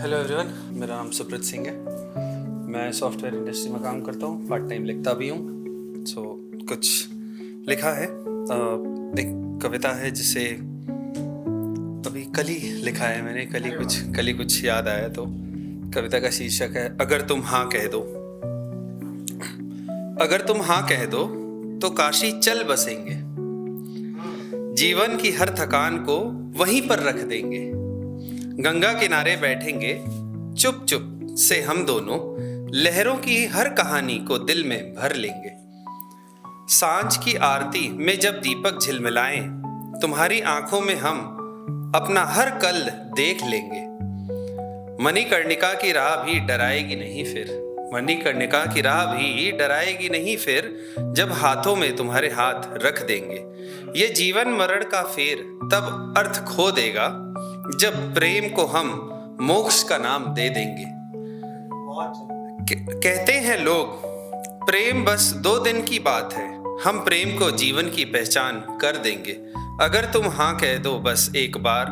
Hello everyone, मेरा नाम सुप्रीत सिंह है। मैं सॉफ्टवेयर इंडस्ट्री में काम करता हूँ, पार्ट टाइम लिखता भी हूँ। कुछ लिखा है। एक कविता है जिसे अभी कल ही लिखा है मैंने। कल ही कुछ याद आया। तो कविता का शीर्षक है अगर तुम हाँ कह दो। अगर तुम हाँ कह दो तो काशी चल बसेंगे, जीवन की हर थकान को वहीं पर रख देंगे। गंगा किनारे बैठेंगे चुप चुप से हम दोनों, लहरों की हर कहानी को दिल में भर लेंगे। सांझ की आरती में जब दीपक झिलमिलाएं, तुम्हारी आंखों में हम अपना हर कल देख लेंगे। मणिकर्णिका की राह भी डराएगी नहीं फिर, मणिकर्णिका की राह भी डराएगी नहीं फिर, जब हाथों में तुम्हारे हाथ रख देंगे। ये जीवन मरण का फेर तब अर्थ खो देगा, जब प्रेम को हम मोक्ष का नाम दे देंगे। कहते हैं लोग प्रेम बस 2 दिन की बात है, हम प्रेम को जीवन की पहचान कर देंगे। अगर तुम हाँ कह दो बस एक बार,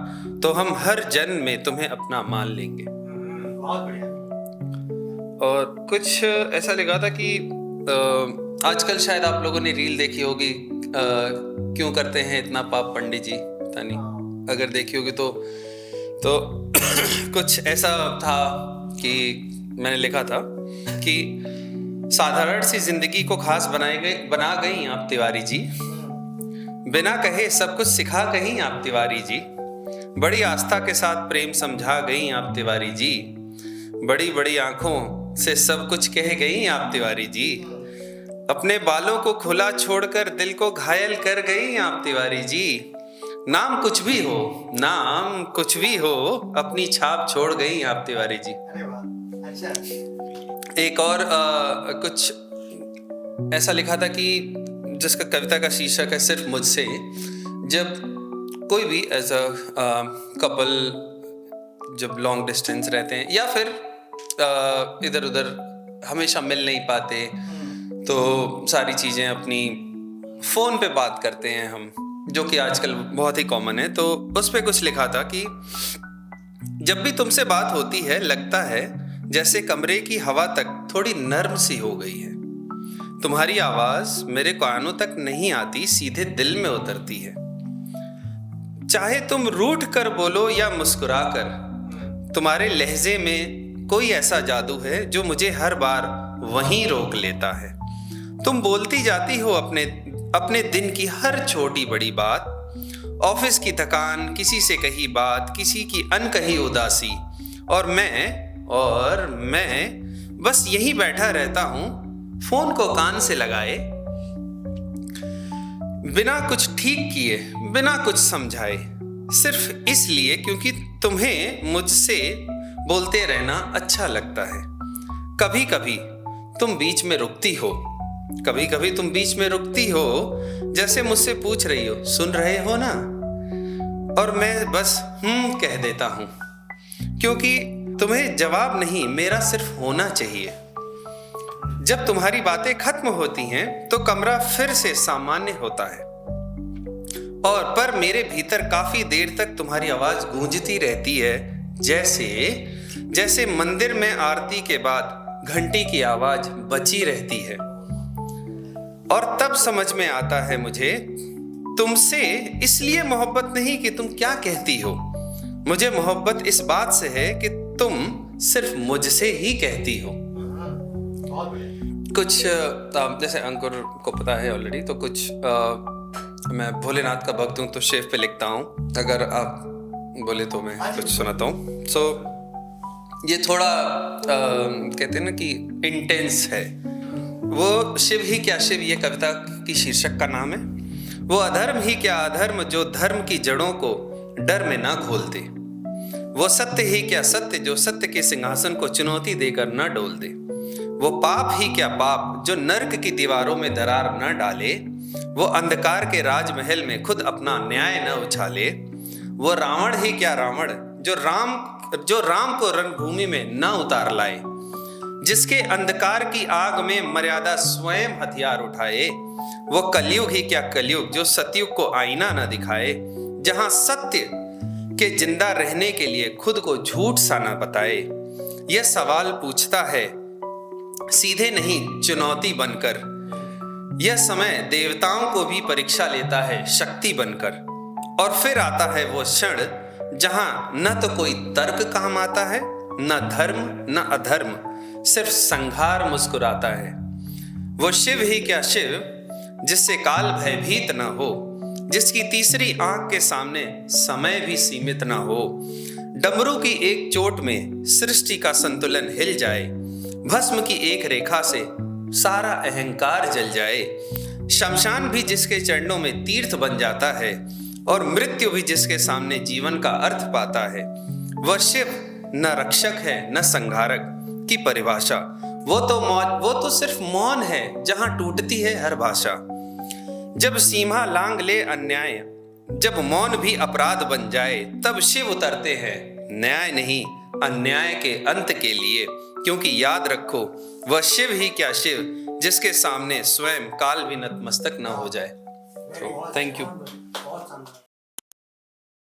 तो हम हर जन्म में तुम्हें अपना मान लेंगे। बहुत बढ़िया। और कुछ ऐसा लिखा था कि आजकल शायद आप लोगों ने रील देखी होगी, क्यों करते हैं इतना पाप पंडित जी, पता नहीं अगर देखी होगी तो कुछ ऐसा था कि मैंने लिखा था कि साधारण सी जिंदगी को खास बना गई आप तिवारी जी, बिना कहे सब कुछ सिखा गई आप तिवारी जी। बड़ी आस्था के साथ प्रेम समझा गई आप तिवारी जी, बड़ी बड़ी आंखों से सब कुछ कह गई आप तिवारी जी। अपने बालों को खुला छोड़कर दिल को घायल कर गई आप तिवारी जी। नाम कुछ भी हो, नाम कुछ भी हो, अपनी छाप छोड़ गई आप तिवारी जी। अरे वाह, अच्छा। एक और कुछ ऐसा लिखा था कि जिसका कविता का शीर्षक है सिर्फ मुझसे। जब कोई भी एज अ कपल जब लॉन्ग डिस्टेंस रहते हैं या फिर इधर उधर हमेशा मिल नहीं पाते, तो सारी चीज़ें अपनी फ़ोन पे बात करते हैं हम, जो कि आजकल बहुत ही कॉमन है। तो उस पे कुछ लिखा था कि जब भी तुमसे बात होती है लगता है जैसे कमरे की हवा तक थोड़ी नर्म सी हो गई है। तुम्हारी आवाज़ मेरे कानों तक नहीं आती, सीधे दिल में उतरती है। चाहे तुम रूठ कर बोलो या मुस्कुरा कर, तुम्हारे लहजे में कोई ऐसा जादू है जो मुझे हर बार वहीं रोक लेता है। तुम बोलती जाती हो अपने दिन की हर छोटी बड़ी बात, ऑफिस की थकान, किसी से कही बात, किसी की अनकही उदासी, और मैं बस यहीं बैठा रहता हूँ फोन को कान से लगाए, बिना कुछ ठीक किए, बिना कुछ समझाए, सिर्फ इसलिए क्योंकि तुम्हें मुझसे बोलते रहना अच्छा लगता है। कभी कभी तुम बीच में रुकती हो, कभी कभी तुम बीच में रुकती हो, जैसे मुझसे पूछ रही हो सुन रहे हो ना, और मैं बस कह देता हूँ, क्योंकि तुम्हें जवाब नहीं, मेरा सिर्फ होना चाहिए। जब तुम्हारी बातें खत्म होती हैं तो कमरा फिर से सामान्य होता है, और पर मेरे भीतर काफी देर तक तुम्हारी आवाज गूंजती रहती है, जैसे मंदिर में आरती के बाद घंटी की आवाज बची रहती है। और तब समझ में आता है मुझे तुमसे इसलिए मोहब्बत नहीं कि तुम क्या कहती हो, मुझे मोहब्बत इस बात से है कि तुम सिर्फ मुझसे ही कहती हो। कुछ जैसे अंकुर को पता है ऑलरेडी, तो कुछ मैं भोलेनाथ का भक्त हूँ तो शेफ पे लिखता हूँ। अगर आप बोले तो मैं कुछ सुनाता हूँ। ये थोड़ा कहते हैं ना कि इंटेंस है। वो शिव ही क्या शिव, ये कविता की शीर्षक का नाम है। वो अधर्म ही क्या अधर्म जो धर्म की जड़ों को डर में ना खोल दे, वो सत्य ही क्या सत्य जो सत्य के सिंहासन को चुनौती देकर न डोल दे, वो पाप ही क्या पाप जो नर्क की दीवारों में दरार न डाले, वो अंधकार के राजमहल में खुद अपना न्याय न उछाले, वो रावण ही क्या रावण जो राम को रणभूमि में न उतार लाए, जिसके अंधकार की आग में मर्यादा स्वयं हथियार उठाए, वो कलयुग ही क्या कलयुग जो सतयुग को आईना न दिखाए, जहां सत्य कि जिंदा रहने के लिए खुद को झूठ सा न बताए। यह सवाल पूछता है सीधे नहीं चुनौती बनकर। यह समय देवताओं को भी परीक्षा लेता है शक्ति बनकर। और फिर आता है वो क्षण जहां न तो कोई तर्क काम आता है, न धर्म न अधर्म, सिर्फ संघार मुस्कुराता है। वो शिव ही क्या शिव जिससे काल भयभीत न हो, जिसकी तीसरी आंख के सामने समय भी सीमित न हो। डमरू की एक चोट में सृष्टि का संतुलन हिल जाए, भस्म की एक रेखा से सारा अहंकार जल जाए। शमशान भी जिसके चरणों में तीर्थ बन जाता है, और मृत्यु भी जिसके सामने जीवन का अर्थ पाता है। वह शिव न रक्षक है न संहारक की परिभाषा। वो तो सिर्फ मौन है जहां टूटती है हर भाषा। जब सीमा लांग ले अन्याय, जब मौन भी अपराध बन जाए, तब शिव उतरते हैं न्याय नहीं अन्याय के अंत के लिए। क्योंकि याद रखो वह शिव ही क्या शिव जिसके सामने स्वयं काल भी नतमस्तक न हो जाए। Thank you. बहुत शानदार।